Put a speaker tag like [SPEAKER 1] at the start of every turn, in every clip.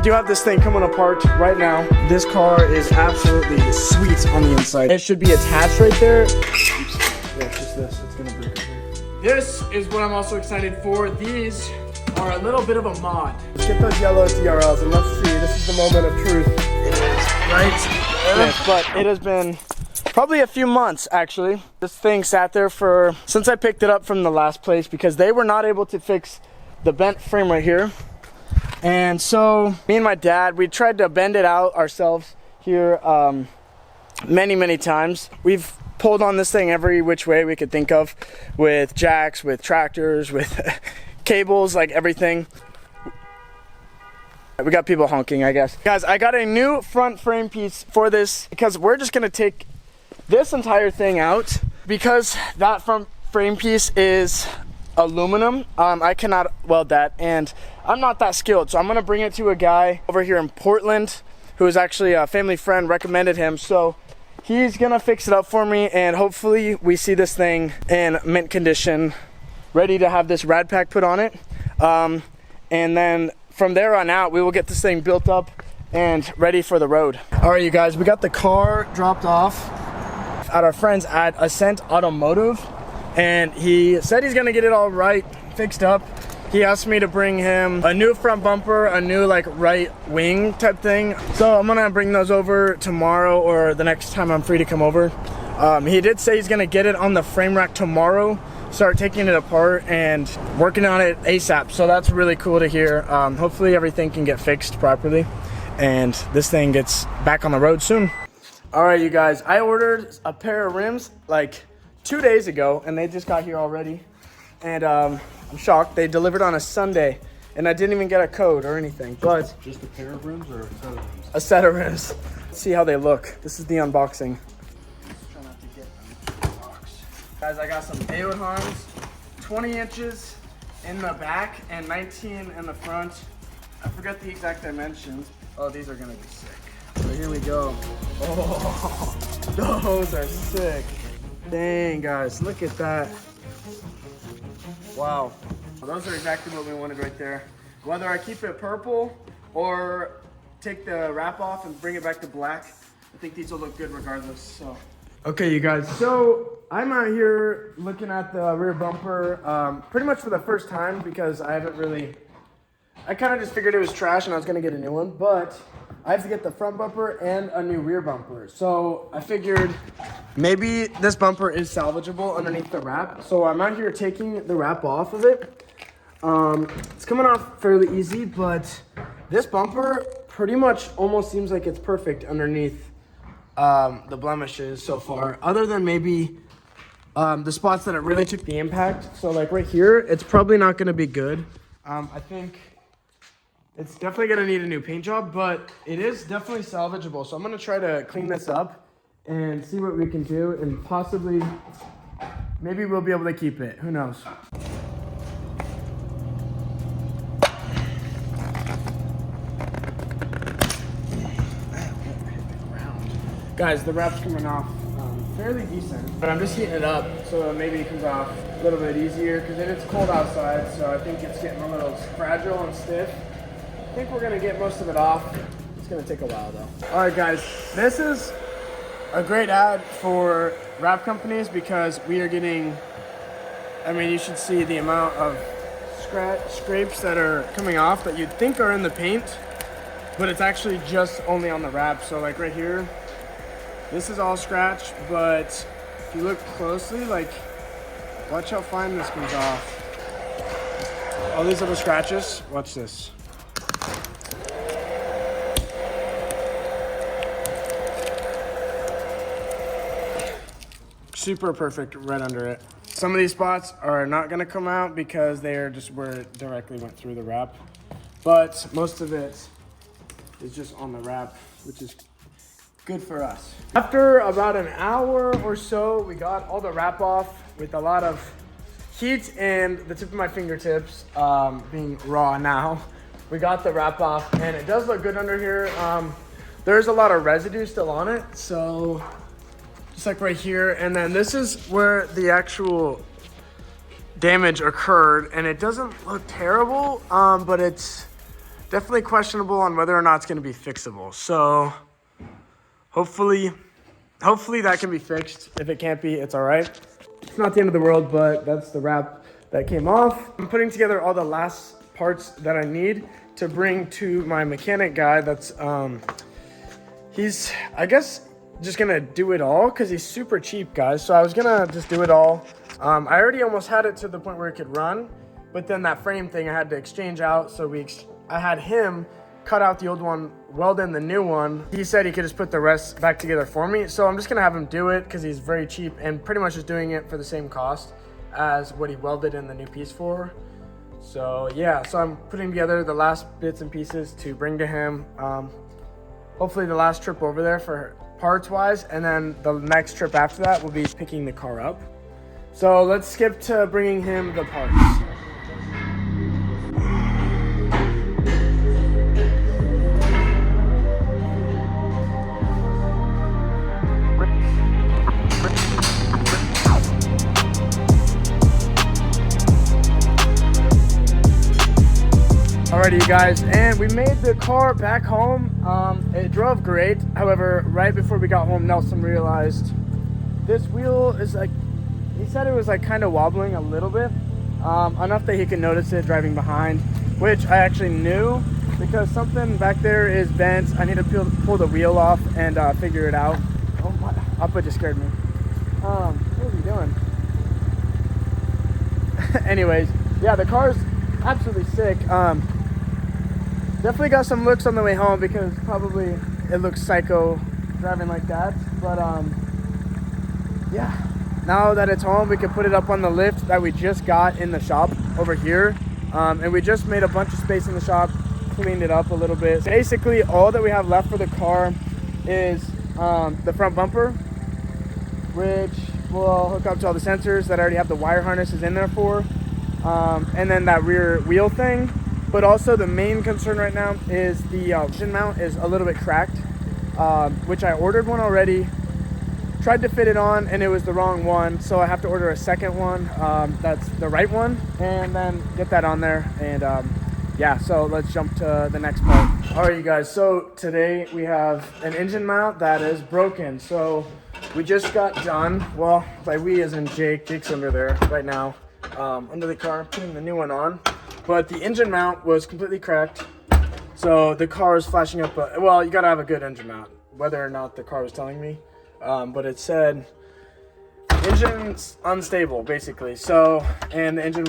[SPEAKER 1] We do have this thing coming apart right now. This car is absolutely sweet on the inside. It should be attached right there. Oops. Yeah, it's just this. It's gonna break right here. This is what I'm also excited for. These are a little bit of a mod. Let's get those yellow DRLs and let's see. This is the moment of truth. It is right there. But it has been probably a few months actually. This thing sat there since I picked it up from the last place because they were not able to fix the bent frame right here. And so me and my dad, we tried to bend it out ourselves here many times. We've pulled on this thing every which way we could think of, with jacks, with tractors, with cables, like everything. We got people honking, I guess. Guys, I got a new front frame piece for this because we're just gonna take this entire thing out because that front frame piece is aluminum. I cannot weld that and I'm not that skilled, so I'm gonna bring it to a guy over here in Portland who is actually a family friend, recommended him, so he's gonna fix it up for me and hopefully we see this thing in mint condition, ready to have this rad pack put on it, and then from there on out we will get this thing built up and ready for the road. All right, you guys, we got the car dropped off at our friends at Ascent Automotive, and he said he's gonna get it all right, fixed up. He asked me to bring him a new front bumper, a new like right wing type thing. So I'm gonna bring those over tomorrow or the next time I'm free to come over. He did say he's gonna get it on the frame rack tomorrow, start taking it apart and working on it ASAP. So that's really cool to hear. Hopefully everything can get fixed properly and this thing gets back on the road soon. All right, you guys, I ordered a pair of rims like 2 days ago and they just got here already. And I'm shocked. They delivered on a Sunday and I didn't even get a code or anything, but
[SPEAKER 2] just a pair of rims or a set of rims?
[SPEAKER 1] A set of rims. Let's see how they look. This is the unboxing. Try not to get them in the box. Guys, I got some Aohans, 20 inches in the back and 19 in the front. I forgot the exact dimensions. Oh, these are gonna be sick. So here we go. Oh, those are sick. Dang, guys, look at that. Wow. Well, those are exactly what we wanted right there. Whether I keep it purple or take the wrap off and bring it back to black, I think these will look good regardless. So. Okay, you guys, so I'm out here looking at the rear bumper pretty much for the first time because I kind of just figured it was trash and I was gonna get a new one, but I have to get the front bumper and a new rear bumper. So I figured maybe this bumper is salvageable underneath the wrap. So I'm out here taking the wrap off of it. It's coming off fairly easy, but this bumper pretty much almost seems like it's perfect underneath the blemishes so far, other than maybe the spots that it really took the impact. So like right here, it's probably not gonna be good. I think it's definitely gonna need a new paint job, but it is definitely salvageable. So I'm gonna try to clean this up and see what we can do, and possibly, maybe we'll be able to keep it. Who knows? Guys, the wrap's coming off fairly decent, but I'm just heating it up so maybe it comes off a little bit easier because it's cold outside, so I think it's getting a little fragile and stiff. I think we're gonna get most of it off. It's gonna take a while though. All right, guys, this is a great ad for wrap companies because we are getting, I mean, you should see the amount of scrapes that are coming off that you'd think are in the paint, but it's actually just only on the wrap. So like right here, this is all scratched, but if you look closely, like, watch how fine this comes off. All these little scratches, watch this. Super perfect right under it. Some of these spots are not gonna come out because they are just where it directly went through the wrap, but most of it is just on the wrap, which is good for us. After about an hour or so, we got all the wrap off with a lot of heat and the tip of my fingertips being raw now. We got the wrap off and it does look good under here. There's a lot of residue still on it, so just like right here. And then this is where the actual damage occurred, and it doesn't look terrible, but it's definitely questionable on whether or not it's going to be fixable. So hopefully that can be fixed. If it can't be, it's all right. It's not the end of the world, but that's the wrap that came off. I'm putting together all the last parts that I need to bring to my mechanic guy. That's he's, I guess, just gonna do it all because he's super cheap, guys. So I was gonna just do it all. I already almost had it to the point where it could run, but then that frame thing I had to exchange out. So I had him cut out the old one, weld in the new one. He said he could just put the rest back together for me. So I'm just gonna have him do it because he's very cheap and pretty much just doing it for the same cost as what he welded in the new piece for. So yeah, so I'm putting together the last bits and pieces to bring to him. Hopefully the last trip over there for parts wise, and then the next trip after that will be picking the car up. So let's skip to bringing him the parts. Alrighty, you guys, and we made the car back home. It drove great. However, right before we got home, Nelson realized this wheel is like, he said it was like kind of wobbling a little bit, enough that he could notice it driving behind, which I actually knew because something back there is bent. I need to pull the wheel off and figure it out. Oh my, Appa just scared me. What is he doing? Anyways, yeah, the car's absolutely sick. Definitely got some looks on the way home because probably it looks psycho driving like that. But yeah, now that it's home, we can put it up on the lift that we just got in the shop over here. And we just made a bunch of space in the shop, cleaned it up a little bit. Basically, all that we have left for the car is the front bumper, which will hook up to all the sensors that I already have the wire harnesses in there for. And then that rear wheel thing. But also the main concern right now is the engine mount is a little bit cracked, which I ordered one already, tried to fit it on and it was the wrong one. So I have to order a second one that's the right one and then get that on there. And yeah, so let's jump to the next part. All right, you guys, so today we have an engine mount that is broken. So we just got done, well, by we as in Jake's under there right now, under the car, putting the new one on. But the engine mount was completely cracked. So the car is flashing up, well, you gotta have a good engine mount, whether or not the car was telling me. But it said engine's unstable, basically. So, and the engine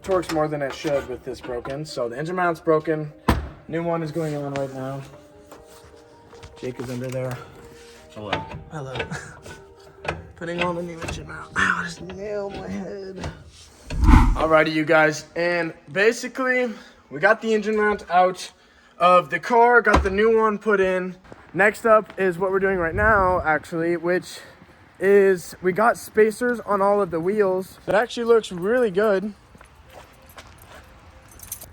[SPEAKER 1] torques more than it should with this broken. So the engine mount's broken. New one is going on right now. Jake is under there.
[SPEAKER 2] Hello.
[SPEAKER 1] Hello. Putting on the new engine mount. Ow, I just nailed my head. Alrighty, you guys, and basically we got the engine mount out of the car, got the new one put in. Next up is what we're doing right now, actually, which is we got spacers on all of the wheels. It actually looks really good.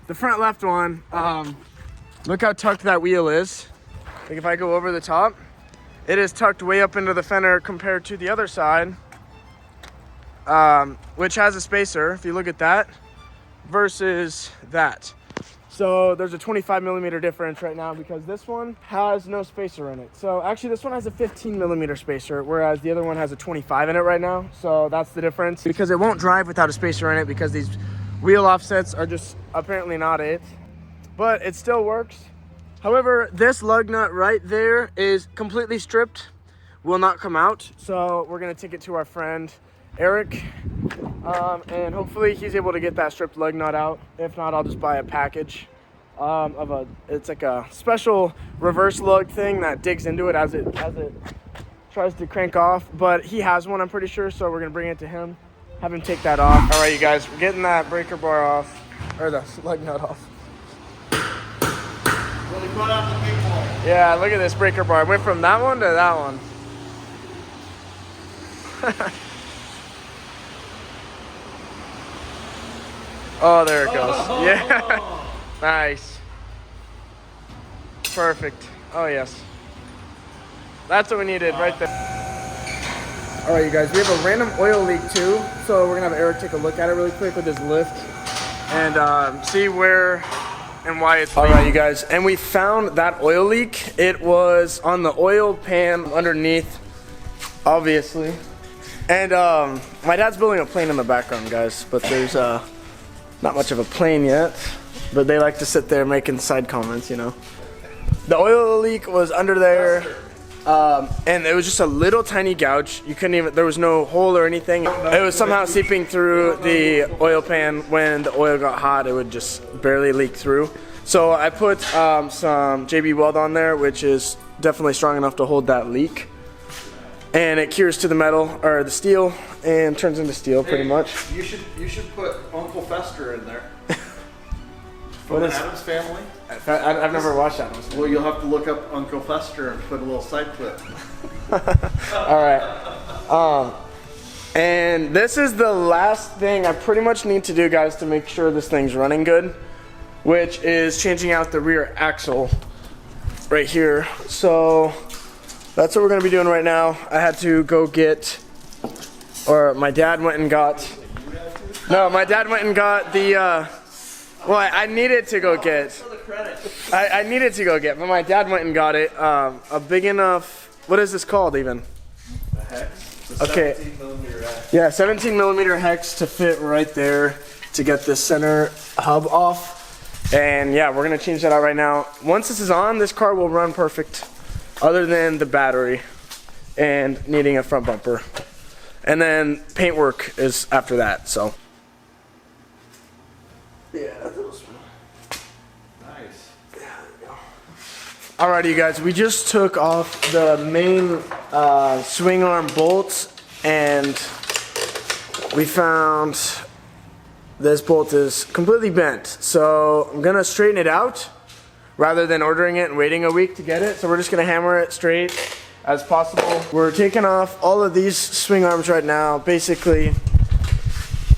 [SPEAKER 1] The front left one, look how tucked that wheel is. Like if I go over the top, it is tucked way up into the fender compared to the other side. Which has a spacer, if you look at that, versus that. So there's a 25 millimeter difference right now because this one has no spacer in it. So actually this one has a 15 millimeter spacer, whereas the other one has a 25 in it right now. So that's the difference, because it won't drive without a spacer in it because these wheel offsets are just apparently not it, but it still works. However, this lug nut right there is completely stripped, will not come out. So we're gonna take it to our friend Eric, and hopefully he's able to get that stripped lug nut out. If not, I'll just buy a package it's like a special reverse lug thing that digs into it as it tries to crank off. But he has one, I'm pretty sure, so we're gonna bring it to him, have him take that off. All right, you guys, we're getting that breaker bar off, or the lug nut off.
[SPEAKER 2] Really cut out the big one.
[SPEAKER 1] Yeah, look at this breaker bar. It went from that one to that one. Oh, there it goes. Oh. Yeah. Nice. Perfect. Oh, yes. That's what we needed right there. All right, you guys, we have a random oil leak too. So we're gonna have Eric take a look at it really quick with his lift and see where and why it's all right, you guys. And we found that oil leak. It was on the oil pan underneath, obviously. And my dad's building a plane in the background, guys, but there's not much of a plane yet. But they like to sit there making side comments, you know. The oil leak was under there, and it was just a little tiny gouge. You couldn't even, there was no hole or anything. It was somehow seeping through the oil pan. When the oil got hot, it would just barely leak through. So I put some JB Weld on there, which is definitely strong enough to hold that leak. And it cures to the metal, or the steel, and turns into steel pretty much.
[SPEAKER 2] You should put Uncle Fester in there.
[SPEAKER 1] What is
[SPEAKER 2] Adam's Family?
[SPEAKER 1] I've never watched Adam's Family.
[SPEAKER 2] Well, you'll have to look up Uncle Fester and put a little side clip.
[SPEAKER 1] All right. And this is the last thing I pretty much need to do, guys, to make sure this thing's running good, which is changing out the rear axle right here. So that's what we're gonna be doing right now. I had to go get, or my dad went and got. No, my dad went and got the. Well, I needed to go get. I needed to go get, but my dad went and got it. A big enough. What is this called even?
[SPEAKER 2] A hex.
[SPEAKER 1] Okay.
[SPEAKER 2] 17mm hex.
[SPEAKER 1] Yeah, 17mm hex to fit right there to get this center hub off. And yeah, we're gonna change that out right now. Once this is on, this car will run perfect, other than the battery and needing a front bumper. And then paint work is after that. So. Yeah, that was
[SPEAKER 2] Nice.
[SPEAKER 1] yeah, there we go. Alrighty, you guys, we just took off the main swing arm bolts, and we found this bolt is completely bent. So I'm gonna straighten it out rather than ordering it and waiting a week to get it. So we're just gonna hammer it straight as possible. We're taking off all of these swing arms right now. Basically,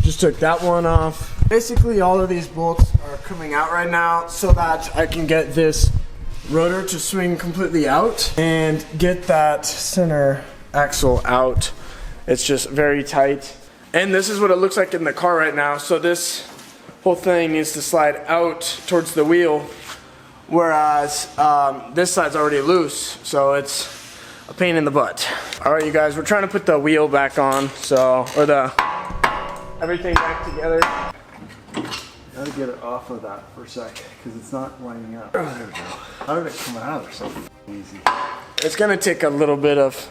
[SPEAKER 1] just took that one off. Basically, all of these bolts are coming out right now so that I can get this rotor to swing completely out and get that center axle out. It's just very tight. And this is what it looks like in the car right now. So this whole thing needs to slide out towards the wheel, whereas this side's already loose. So it's a pain in the butt. All right, you guys, we're trying to put the wheel back on, so, or the everything back together.
[SPEAKER 2] Gotta get it off of that for a sec, because it's not lining up. Oh, there we go. How did it come out of there so easy?
[SPEAKER 1] It's gonna take a little bit of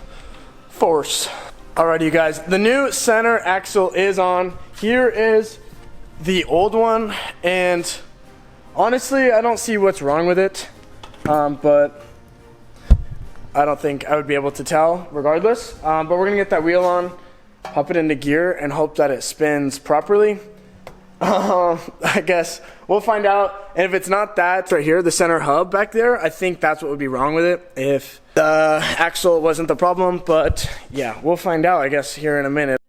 [SPEAKER 1] force. Alrighty, you guys, the new center axle is on. Here is the old one, and honestly, I don't see what's wrong with it, but I don't think I would be able to tell regardless. But we're gonna get that wheel on, pop it into gear, and hope that it spins properly. I guess we'll find out. And if it's not that right here, the center hub back there, I think that's what would be wrong with it if the axle wasn't the problem. But yeah, we'll find out, I guess, here in a minute.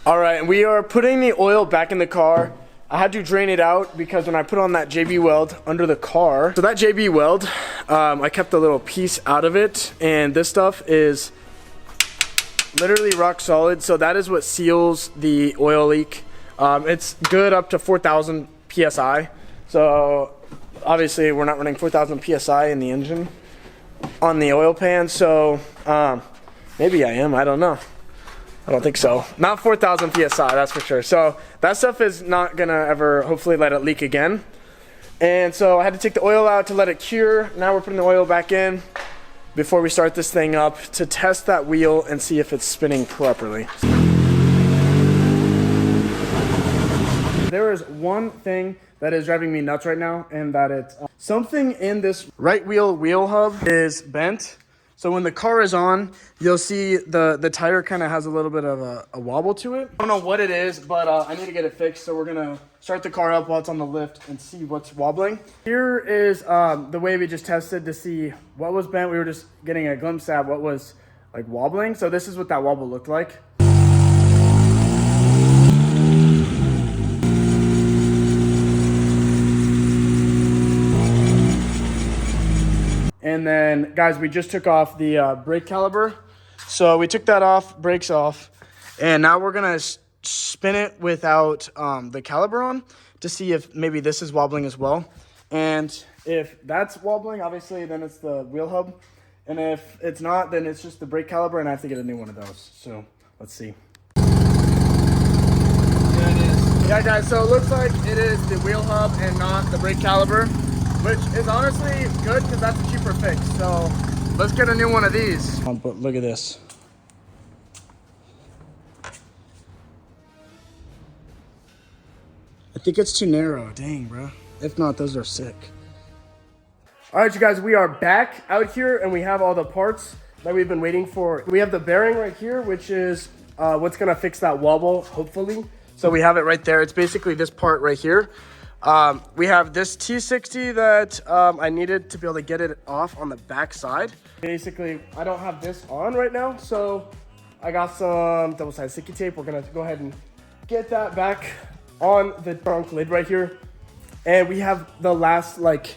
[SPEAKER 1] All right, we are putting the oil back in the car. I had to drain it out because when I put on that JB Weld under the car, so that JB Weld, I kept a little piece out of it, and this stuff is literally rock solid. So that is what seals the oil leak. It's good up to 4,000 PSI. So obviously we're not running 4,000 PSI in the engine on the oil pan. So maybe I am, I don't know. I don't think so. Not 4,000 PSI, that's for sure. So that stuff is not gonna ever hopefully let it leak again. And so I had to take the oil out to let it cure. Now we're putting the oil back in before we start this thing up to test that wheel and see if it's spinning properly. There is one thing that is driving me nuts right now, and that it's something in this right wheel hub is bent. So when the car is on, you'll see the tire kind of has a little bit of a wobble to it. I don't know what it is, but I need to get it fixed. So we're gonna start the car up while it's on the lift and see what's wobbling. Here is the way we just tested to see what was bent. We were just getting a glimpse at what was like wobbling. So this is what that wobble looked like. And then, guys, we just took off the brake caliper. So we took that off, brakes off, and now we're gonna spin it without the caliper on to see if maybe this is wobbling as well. And if that's wobbling, obviously, then it's the wheel hub. And if it's not, then it's just the brake caliper, and I have to get a new one of those. So let's see. There it is. Yeah, guys, so it looks like it is the wheel hub and not the brake caliper, which is honestly good because that's a cheaper fix. So let's get a new one of these. But look at this. I think it's too narrow. Dang, bro. If not, those are sick. All right, you guys, we are back out here and we have all the parts that we've been waiting for. We have the bearing right here, which is what's gonna fix that wobble, hopefully. So we have it right there. It's basically this part right here. We have this T60 that I needed to be able to get it off on the back side. Basically, I don't have this on right now, so I got some double-sided sticky tape. We're gonna go ahead and get that back on the trunk lid right here. And we have the last like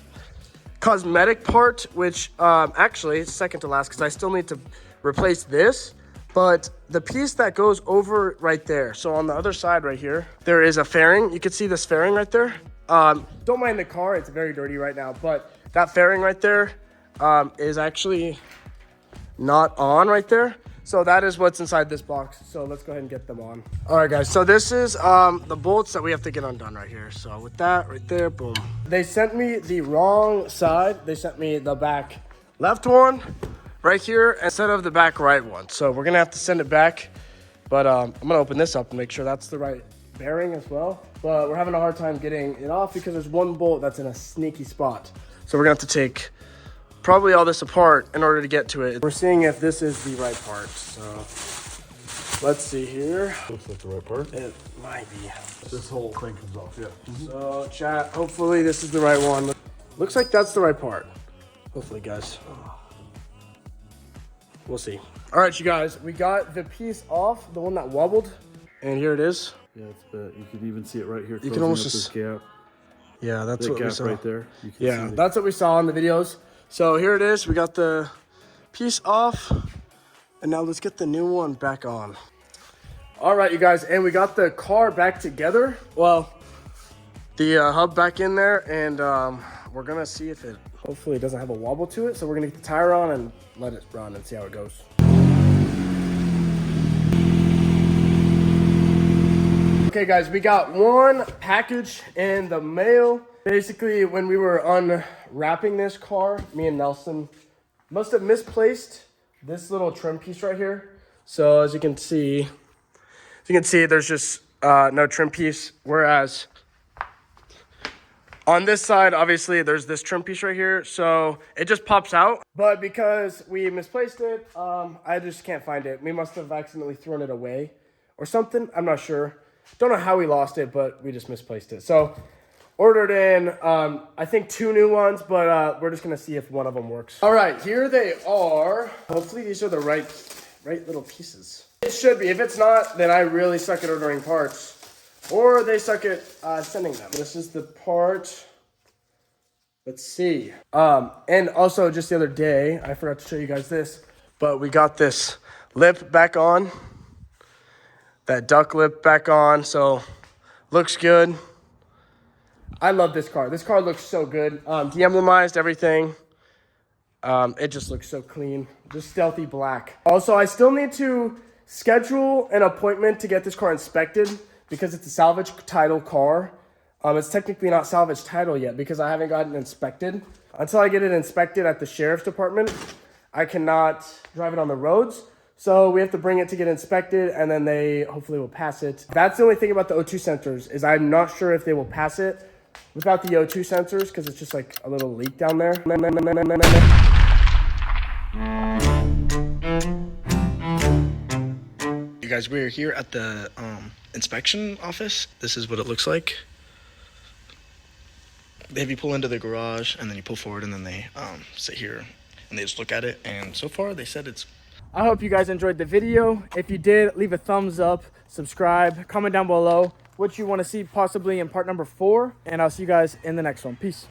[SPEAKER 1] cosmetic part, which actually it's second to last because I still need to replace this. But the piece that goes over right there, so on the other side right here, there is a fairing. You can see this fairing right there. Don't mind the car, it's very dirty right now, but that fairing right there is actually not on right there. So that is what's inside this box. So let's go ahead and get them on. All right, guys, so this is the bolts that we have to get undone right here. So with that right there, boom. They sent me the wrong side. They sent me the back left one right here instead of the back right one. So we're gonna have to send it back. But I'm gonna open this up and make sure that's the right bearing as well. But we're having a hard time getting it off because there's one bolt that's in a sneaky spot. So we're gonna have to take probably all this apart in order to get to it. We're seeing if this is the right part. So let's see here.
[SPEAKER 2] Looks like the right part.
[SPEAKER 1] It might be.
[SPEAKER 2] This whole thing comes off, yeah.
[SPEAKER 1] So chat, hopefully this is the right one. Looks like that's the right part. Hopefully, guys. We'll see. All right, you guys, we got the piece off, the one that wobbled, and here it is.
[SPEAKER 2] Yeah, it's you can even see it right here.
[SPEAKER 1] You can almost
[SPEAKER 2] just gap.
[SPEAKER 1] Yeah, that's
[SPEAKER 2] That
[SPEAKER 1] what we
[SPEAKER 2] gap
[SPEAKER 1] saw
[SPEAKER 2] right there. You can
[SPEAKER 1] Yeah,
[SPEAKER 2] see
[SPEAKER 1] that's what we saw in the videos. So here it is. We got the piece off, and now let's get the new one back on. All right, you guys, and we got the car back together. Well, the hub back in there, and we're gonna see if it hopefully doesn't have a wobble to it. So we're gonna get the tire on and let it run and see how it goes. Okay, guys, we got one package in the mail. Basically, when we were unwrapping this car, me and Nelson must have misplaced this little trim piece right here. So as you can see, there's just no trim piece. Whereas on this side, obviously, there's this trim piece right here. So it just pops out. But because we misplaced it, I just can't find it. We must have accidentally thrown it away or something. I'm not sure. Don't know how we lost it, but we just misplaced it. So ordered in, I think 2 new ones, but we're just gonna see if one of them works. All right, here they are. Hopefully these are the right little pieces. It should be. If it's not, then I really suck at ordering parts, or they suck at sending them. This is the part. Let's see. And also just the other day, I forgot to show you guys this, but we got this lip back on. That duck lip back on, so looks good. I love this car. This car looks so good. De-emblemized everything. It just looks so clean. Just stealthy black. Also, I still need to schedule an appointment to get this car inspected because it's a salvage title car. It's technically not salvage title yet because I haven't gotten it inspected. Until I get it inspected at the sheriff's department, I cannot drive it on the roads. So we have to bring it to get inspected, and then they hopefully will pass it. That's the only thing about the O2 sensors is I'm not sure if they will pass it without the O2 sensors because it's just like a little leak down there. You guys, we're here at the inspection office. This is what it looks like. They have you pull into the garage, and then you pull forward, and then they sit here, and they just look at it. And so far, they said it's... I hope you guys enjoyed the video. If you did, leave a thumbs up, subscribe, comment down below what you want to see possibly in part number 4, and I'll see you guys in the next one. Peace.